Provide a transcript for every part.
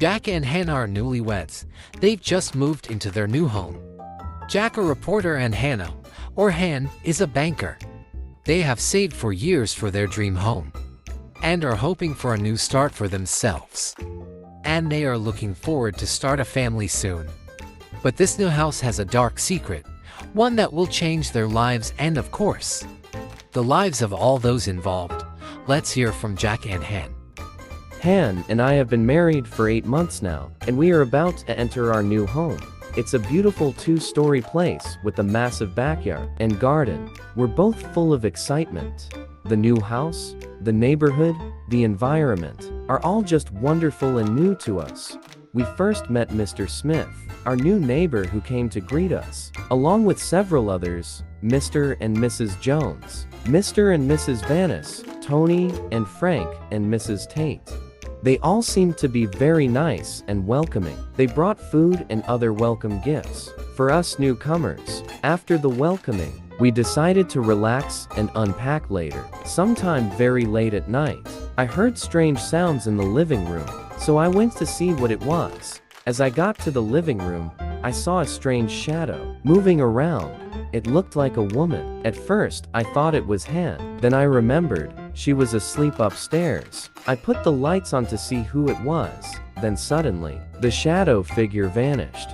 Jack and Hannah are newlyweds. They've just moved into their new home. Jack a reporter and Hannah, or Han, is a banker. They have saved for years for their dream home and are hoping for a new start for themselves. And they are looking forward to start a family soon. But this new house has a dark secret, one that will change their lives and, of course, the lives of all those involved. Let's hear from Jack and Han. Han and I have been married for 8 months now, and we are about to enter our new home. It's a beautiful 2-story place with a massive backyard and garden. We're both full of excitement. The new house, the neighborhood, the environment are all just wonderful and new to us. We first met Mr. Smith, our new neighbor who came to greet us, along with several others, Mr. and Mrs. Jones, Mr. and Mrs. Vanis, Tony and Frank and Mrs. Tate. They all seemed to be very nice and welcoming. They brought food and other welcome gifts for us newcomers. After the welcoming, we decided to relax and unpack later, sometime very late at night. I heard strange sounds in the living room, so I went to see what it was. As I got to the living room, I saw a strange shadow moving around. It looked like a woman. At first, I thought it was Han. Then I remembered she was asleep upstairs. I put the lights on to see who it was. Then suddenly, the shadow figure vanished.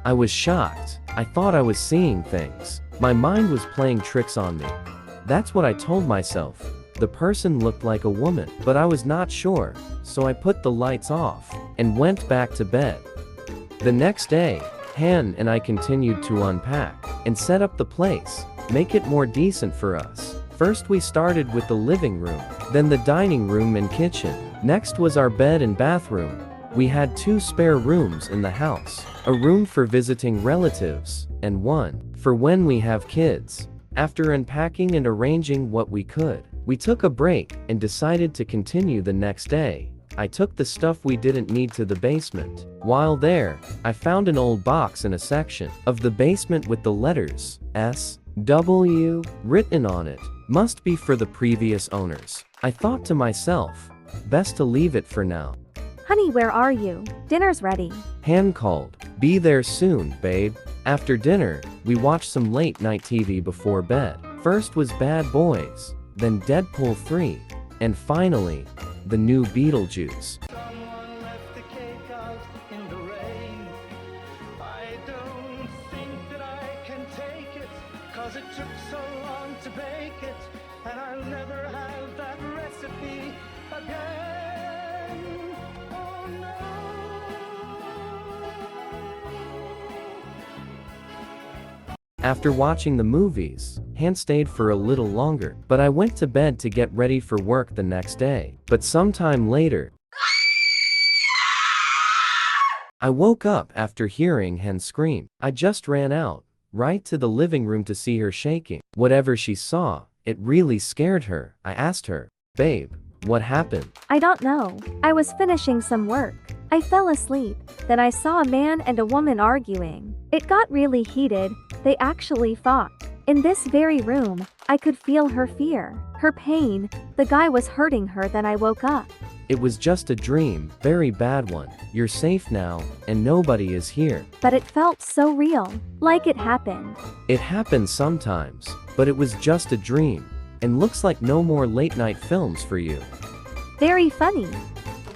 I was shocked. I thought I was seeing things. My mind was playing tricks on me. That's what I told myself. The person looked like a woman, but I was not sure, so I put the lights off and went back to bed. The next day, Han and I continued to unpack and set up the place, make it more decent for us. First we started with the living room, then the dining room and kitchen. Next was our bed and bathroom. We had 2 spare rooms in the house, a room for visiting relatives, and one for when we have kids. After unpacking and arranging what we could, we took a break and decided to continue the next day. I took the stuff we didn't need to the basement. While there, I found an old box in a section of the basement with the letters S.W. written on it. Must be for the previous owners. I thought to myself, best to leave it for now. Honey, where are you? Dinner's ready. Han called. Be there soon, babe. After dinner, we watched some late-night TV before bed. First was Bad Boys, then Deadpool 3, and finally, the new Beetlejuice. Someone left the cake out in the rain. I don't think that I can take it, 'cause it took so long to bake it, and I'll never have that recipe again. Oh no. After watching the movies, Han stayed for a little longer, but I went to bed to get ready for work the next day. But sometime later, I woke up after hearing Han scream. I just ran out, right to the living room to see her shaking. Whatever she saw, it really scared her. I asked her, babe, what happened? I don't know. I was finishing some work. I fell asleep. Then I saw a man and a woman arguing. It got really heated. They actually fought. In this very room, I could feel her fear, her pain. The guy was hurting her. Then I woke up. It was just a dream, very bad one. You're safe now, and nobody is here. But it felt so real, like it happened. It happens sometimes, but it was just a dream. And looks like no more late-night films for you. Very funny.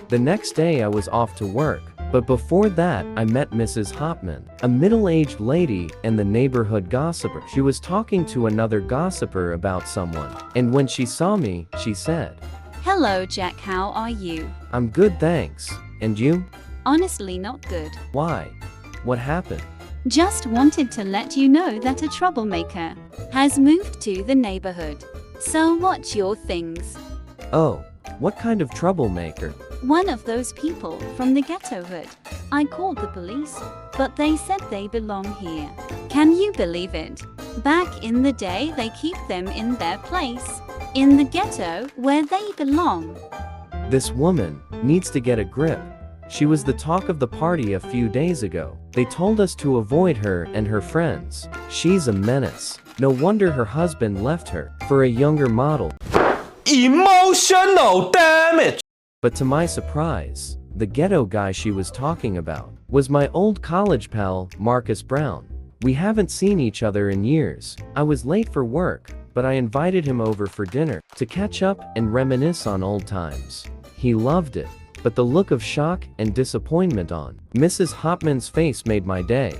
The next day I was off to work, but before that I met Mrs. Hopman, a middle-aged lady and the neighborhood gossiper. She was talking to another gossiper about someone, and when she saw me, she said, Hello, Jack, how are you? I'm good, thanks. And you? Honestly, not good. Why? What happened? Just wanted to let you know that a troublemaker has moved to the neighborhood. So watch your things. Oh, what kind of troublemaker? One of those people from the ghetto hood. I called the police, but they said they belong here. Can you believe it? Back in the day, they keep them in their place, in the ghetto where they belong. This woman needs to get a grip. She was the talk of the party a few days ago. They told us to avoid her and her friends. She's a menace. No wonder her husband left her for a younger model. Emotional damage. But to my surprise, the ghetto guy she was talking about, was my old college pal, Marcus Brown. We haven't seen each other in years. I was late for work, but I invited him over for dinner to catch up and reminisce on old times. He loved it, but the look of shock and disappointment on Mrs. Hopman's face made my day.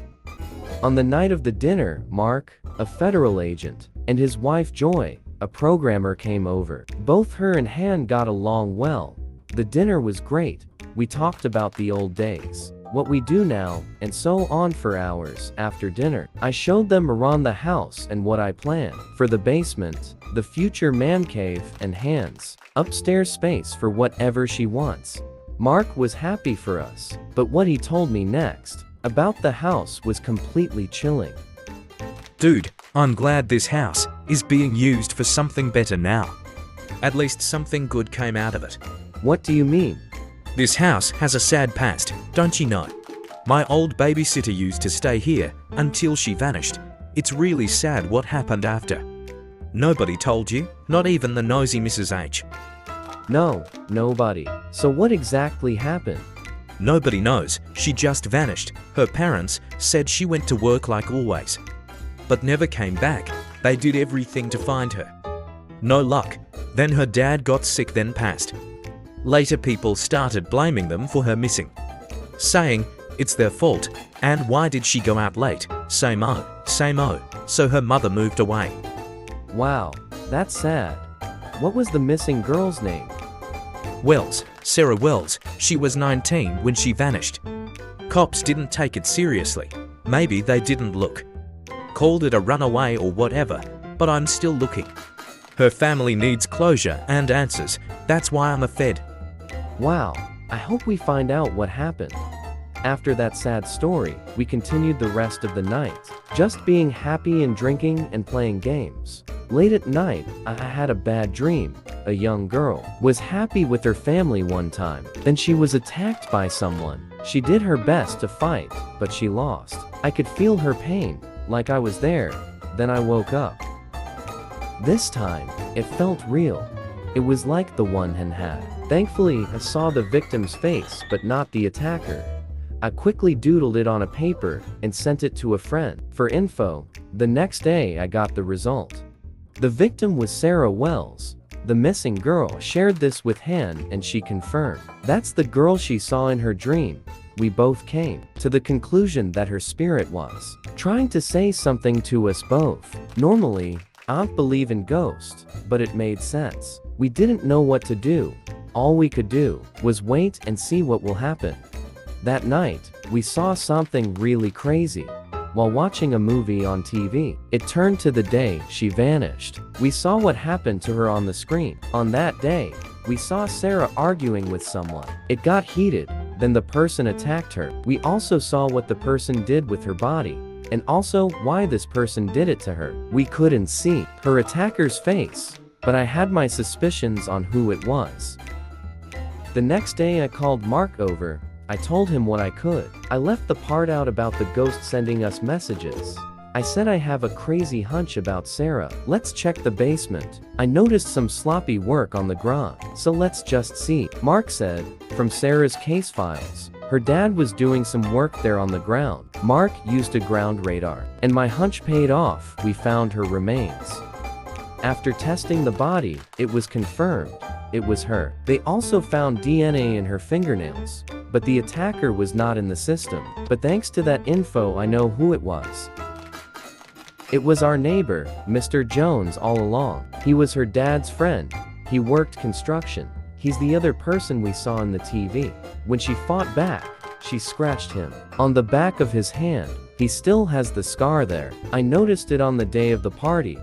On the night of the dinner, Mark, a federal agent, and his wife Joy, a programmer, came over. Both her and Han got along well. The dinner was great. We talked about the old days, what we do now, and so on for hours. After dinner, I showed them around the house and what I plan for the basement, the future man cave, and Han's upstairs space for whatever she wants. Mark was happy for us, but what he told me next about the house was completely chilling. Dude, I'm glad this house is being used for something better now. At least something good came out of it. What do you mean? This house has a sad past, don't you know? My old babysitter used to stay here until she vanished. It's really sad what happened after. Nobody told you, not even the nosy Mrs. H. No, nobody. So what exactly happened? Nobody knows, she just vanished. Her parents said she went to work like always, but never came back. They did everything to find her. No luck. Then her dad got sick, then passed. Later people started blaming them for her missing, saying it's their fault, and why did she go out late? Same oh. So her mother moved away. Wow, that's sad. What was the missing girl's name? Wells, Sarah Wells. She was 19 when she vanished. Cops didn't take it seriously. Maybe they didn't look. Called it a runaway or whatever, but I'm still looking. Her family needs closure and answers. That's why I'm a Fed. Wow, I hope we find out what happened. After that sad story, we continued the rest of the night, just being happy and drinking and playing games. Late at night, I had a bad dream. A young girl was happy with her family one time. Then she was attacked by someone. She did her best to fight, but she lost. I could feel her pain, like I was there. Then I woke up. This time, it felt real. It was like the one Han had. Thankfully, I saw the victim's face, but not the attacker. I quickly doodled it on a paper and sent it to a friend for info. The next day, I got the result. The victim was Sarah Wells. The missing girl shared this with Han and she confirmed. That's the girl she saw in her dream. We both came to the conclusion that her spirit was trying to say something to us both. Normally, I don't believe in ghosts, but it made sense. We didn't know what to do. All we could do was wait and see what will happen. That night, we saw something really crazy. While watching a movie on TV, it turned to the day she vanished. We saw what happened to her on the screen. On that day, we saw Sarah arguing with someone. It got heated, then the person attacked her. We also saw what the person did with her body, and also why this person did it to her. We couldn't see her attacker's face, but I had my suspicions on who it was. The next day I called Mark over. I told him what I could. I left the part out about the ghost sending us messages. I said I have a crazy hunch about Sarah. Let's check the basement. I noticed some sloppy work on the ground, so let's just see. Mark said, from Sarah's case files, her dad was doing some work there on the ground. Mark used a ground radar, and my hunch paid off. We found her remains. After testing the body, it was confirmed. It was her. They also found DNA in her fingernails, but the attacker was not in the system. But thanks to that info, I know who it was. It was our neighbor, Mr. Jones, all along. He was her dad's friend. He worked construction. He's the other person we saw in the TV. When she fought back, she scratched him on the back of his hand. He still has the scar there. I noticed it on the day of the party.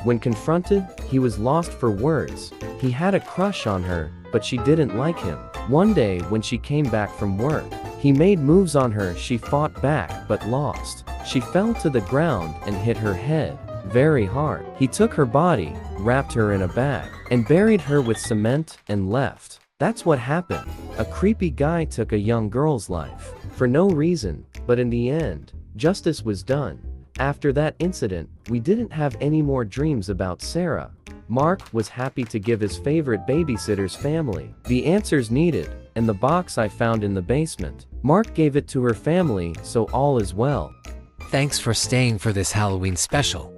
When confronted, he was lost for words. He had a crush on her, but she didn't like him. One day when she came back from work, he made moves on her. She fought back but lost. She fell to the ground and hit her head very hard. He took her body, wrapped her in a bag, and buried her with cement and left. That's what happened. A creepy guy took a young girl's life for no reason, but in the end, justice was done. After that incident, we didn't have any more dreams about Sarah. Mark was happy to give his favorite babysitter's family the answers needed, and the box I found in the basement. Mark gave it to her family, so all is well. Thanks for staying for this Halloween special.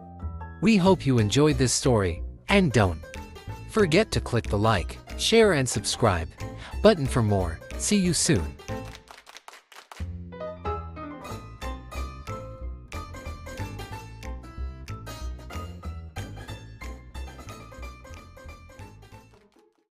We hope you enjoyed this story, and don't forget to click the like, share and subscribe button for more. See you soon.